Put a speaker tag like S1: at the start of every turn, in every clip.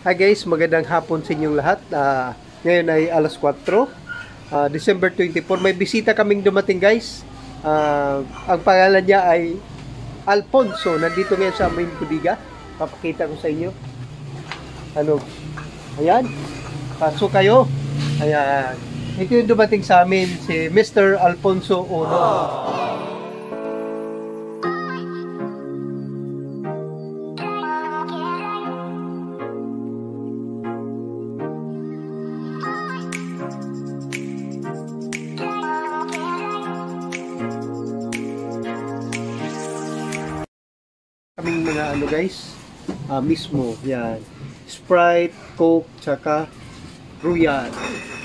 S1: Hi guys, magandang hapon sa inyong lahat. Ngayon ay alas 4, December 24. May bisita kaming dumating guys. Ang pangalan niya ay Alfonso. Nandito ngayon sa aming budiga. Papakita ko sa inyo. Ayan. Pasok kayo. Ayan. Ito yung dumating sa amin, si Mr. Alfonso Ono. Kaming mga guys, mismo, yan. Sprite, Coke, tsaka Royal.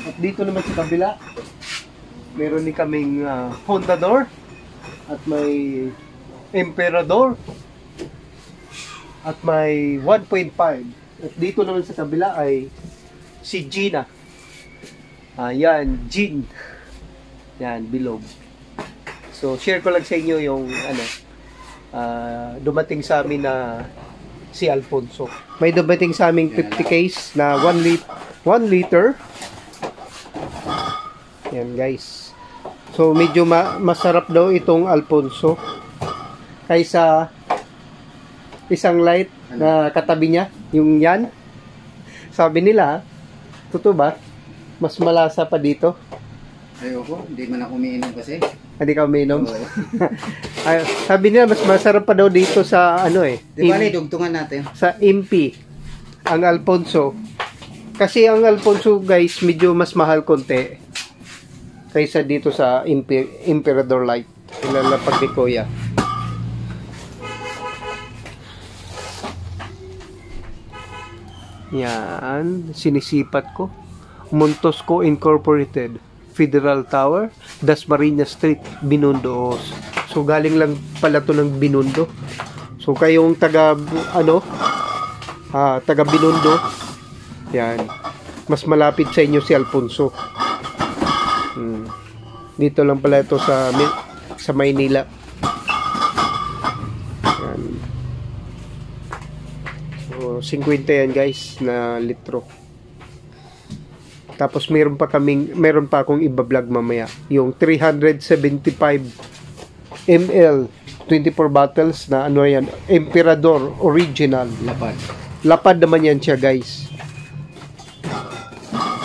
S1: At dito naman sa kabila, meron din kaming Fontador at may Emperador at may 1.5. At dito naman sa kabila ay si Gina. Yan, Gin. Yan, bilog. So, share ko lang sa inyo yung dumating sa amin na si Alfonso. May dumating sa aming 50 case na 1 liter. Yan guys. So medyo masarap daw itong Alfonso kaysa isang light na katabi niya, yung yan. Sabi nila, totoo ba? Mas malasa pa dito.
S2: Ayoko, hindi man ako umiinom kasi.
S1: Hindi ka umiinom? Sabi nila, mas masarap pa daw dito sa
S2: Di ba dugtungan natin?
S1: Sa MP, ang Alfonso. Kasi ang Alfonso guys, medyo mas mahal konti kaysa dito sa Emperador Light. Ilalapag ni Kuya. Yan, sinisipat ko. Montosco Incorporated, Federal Tower, Dasmariñas Street, Binondo. So galing lang pala to ng Binondo. So kayong taga taga Binondo, yan, mas malapit sa inyo si Alfonso. Dito lang pala ito sa Maynila. Yan. So 50 yan guys na litro. Tapos meron pa akong iba-vlog mamaya. Yung 375 ml 24 bottles na yan, Emperador Original. Lapad naman yan siya guys.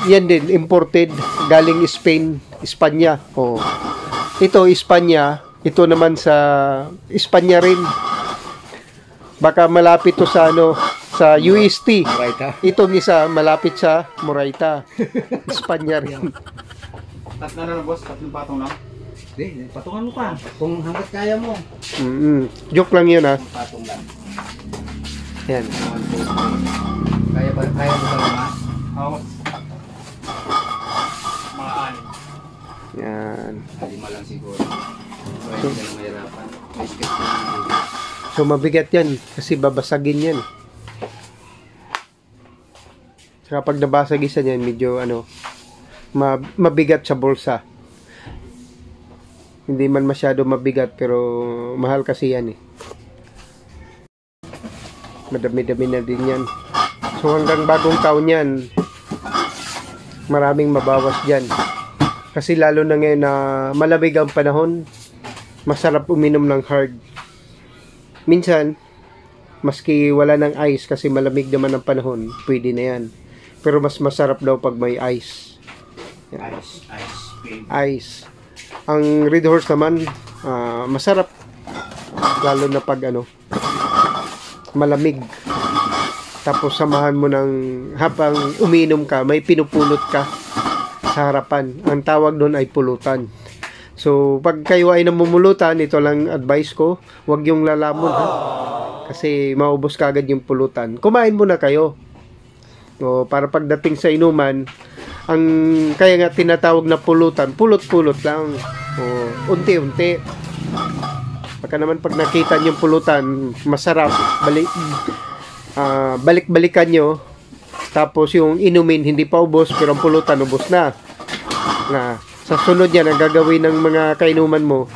S1: Yan din, imported, galing Spain, Espanya. Ito, Espanya. Ito naman sa Espanya rin. Baka malapit to sa sa UST.
S2: Moraita.
S1: Itong isa malapit sa Moraita. Espanya rin.
S2: Tatlo na boss, tatlong patong lang. Hindi, patungan mo pa. Kung hanggat kaya mo.
S1: Joke lang yun
S2: Patong lang.
S1: Yan.
S2: Kaya mo talaga?
S3: Hawas. Maan.
S1: Yan.
S2: Lima lang siguro. Kaya hindi na mahirapan.
S1: So mabigat yan kasi babasagin yan. Saka pag nabasag isa yan, medyo mabigat sa bulsa. Hindi man masyado mabigat pero mahal kasi yan Madami-dami na din yan. So hanggang bagong taon yan, maraming mabawas dyan. Kasi lalo na ngayon na malamig ang panahon, masarap uminom ng hard. Minsan, maski wala ng ice kasi malamig naman ang panahon, pwede na yan. Pero mas masarap daw pag may ice. Yan. Ice. Ang Red Horse naman, masarap. Lalo na pag malamig. Tapos samahan mo ng habang umiinom ka, may pinupulot ka sa harapan. Ang tawag doon ay pulutan. So, pag kayo ay namumulutan, ito lang advice ko, huwag yung lalamon kasi maubos ka agad yung pulutan. Kumain muna kayo. Para pagdating sa inuman, ang kaya nga tinatawag na pulutan, pulot-pulot lang. Unti-unti. Baka naman pag nakita niyo yung pulutan, masarap, balik-balikan nyo. Tapos yung inumin, hindi pa ubos, pero ang pulutan, ubos na. Sa sunod yan, ang gagawin ng mga kainuman mo,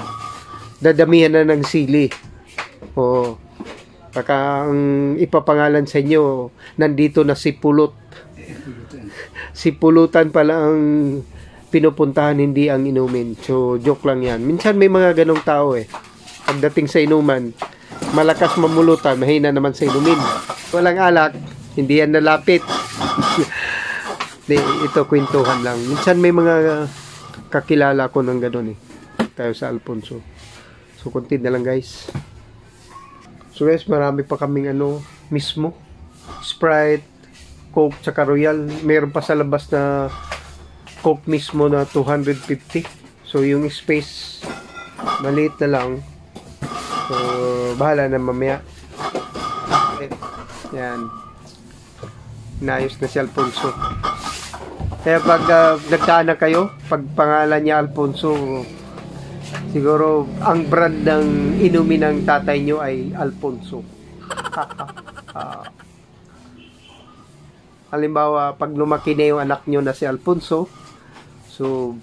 S1: dadamihan na ng sili. Baka ang ipapangalan sa inyo, nandito na si Pulot. Si Pulutan pala ang pinupuntahan, hindi ang inumin. So, joke lang yan. Minsan may mga ganong tao eh. Pagdating sa inuman, malakas mamulutan, mahina naman sa inumin. Walang alak, hindi yan nalapit. Ito, kwentuhan lang. Minsan may mga kakilala ko ng ganon eh. Tayo sa Alfonso. So, konti na lang guys. So guys, marami pa kaming mismo. Sprite, Coke, tsaka Royal. Meron pa sa labas na Coke mismo na 250. So yung space, maliit na lang. So, bahala na mamaya. Yan. Naayos na si Alfonso. Kaya pag nagkaanak kayo, pag pangalan niya Alfonso, siguro ang brand ng inumin ng tatay nyo ay Alfonso. Halimbawa, pag lumaki na yung anak nyo na si Alfonso, so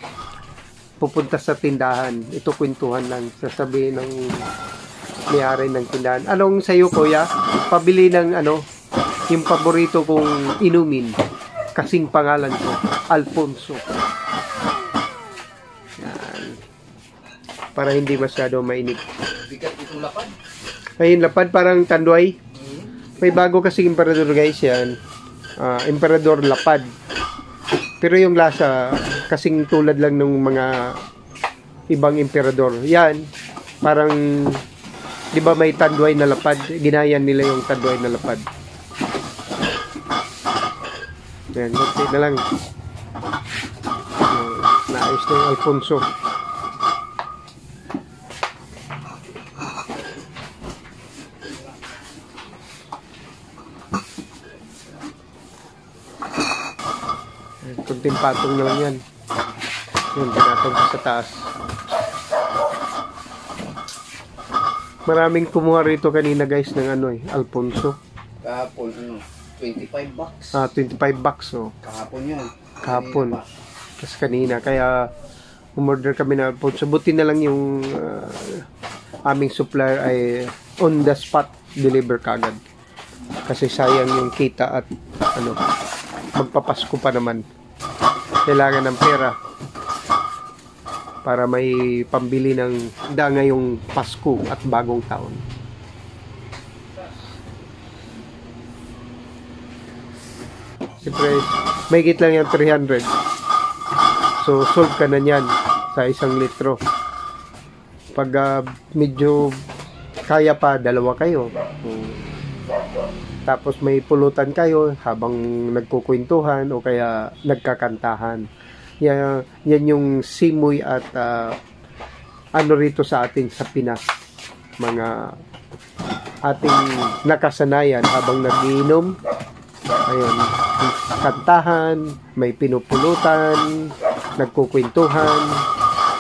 S1: pupunta sa tindahan. Ito kwentuhan lang. Sasabihin ng may-ari ng tindahan. Anong sa'yo, kuya? Pabili ng yung paborito kong inumin. Kasing pangalan ko, Alfonso. Yan. Para hindi masyado mainit.
S2: Bigat itong lapad.
S1: Ayun, lapad parang tanduay. May bago kasi emperador guys yan. Emperador lapad. Pero yung lasa, kasing tulad lang ng mga ibang emperador. Yan, parang, di ba may tanduay na lapad? Ginayan nila yung tanduay na lapad. Yan, okay na lang. Naayos na yung Alfonso. Kunting patong na lang yan. Yun, pinatong sa taas. Maraming kumuha rito kanina guys ng Alfonso.
S2: Kahapon, 25 bucks.
S1: 25 bucks, oh.
S2: Kahapon yun.
S1: Kahapon. Tapos kanina, kaya umorder kami ng Alfonso. Buti na lang yung aming supplier ay on the spot deliver kagad. Kasi sayang yung kita at magpapasko pa naman. Kailangan ng pera para may pambili ng ngayong Pasko at bagong taon. Siyempre, may higit lang yung 300. So, solve ka na yan sa 1 litro. Pag medyo kaya pa, 2 kayo. Tapos may pulutan kayo habang nagkukwentuhan o kaya nagkakantahan. Yan yung simoy at rito sa atin sa Pinas. Mga ating nakasanayan habang nagiinom. Ayun, kantahan, may pinupulutan, nagkukwentuhan.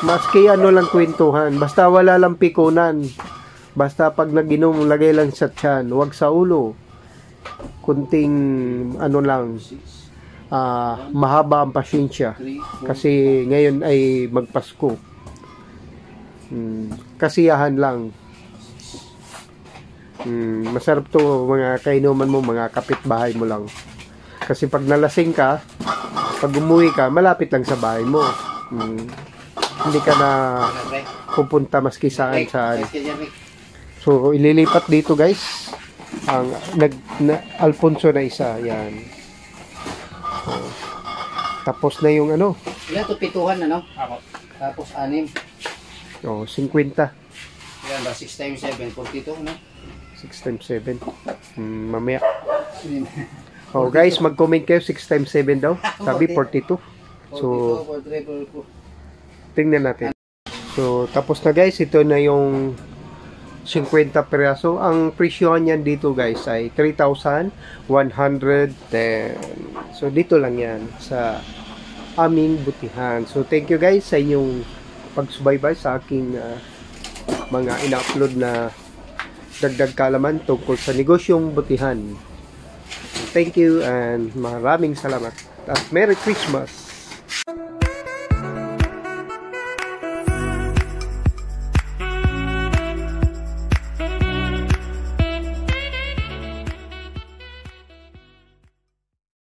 S1: Maski lang kwentuhan, basta wala lang pikunan. Basta pag naginom, lagay lang sa tiyan, huwag sa ulo. Kunting lang, mahaba ang pasyensya. Kasi ngayon ay magpasko. Kasiyahan lang. Masarap to mga kainuman mo, mga kapitbahay mo lang. Kasi pag nalasing ka, pag umuwi ka, malapit lang sa bahay mo. Hindi ka na pupunta maski saan. So, ililipat dito guys ang Alfonso na isa. Yan. So, tapos na yung
S2: Ilan to, 7 Tapos 6.
S1: 50.
S2: Yan ba, 6 times 7, 42,
S1: 6 times 7. Mamaya. Guys, mag-comment kayo. 6 times 7 daw. Sabi 42. So, tingnan natin. So, tapos na guys. Ito na yung 50 peraso. Ang presyohan yan dito guys ay 3,110. So, dito lang yan sa aming butihan. So, thank you guys sa inyong pagsubaybay sa aking mga ina-upload na dagdag kaalaman tungkol sa negosyong butihan. Thank you and maraming salamat. At Merry Christmas!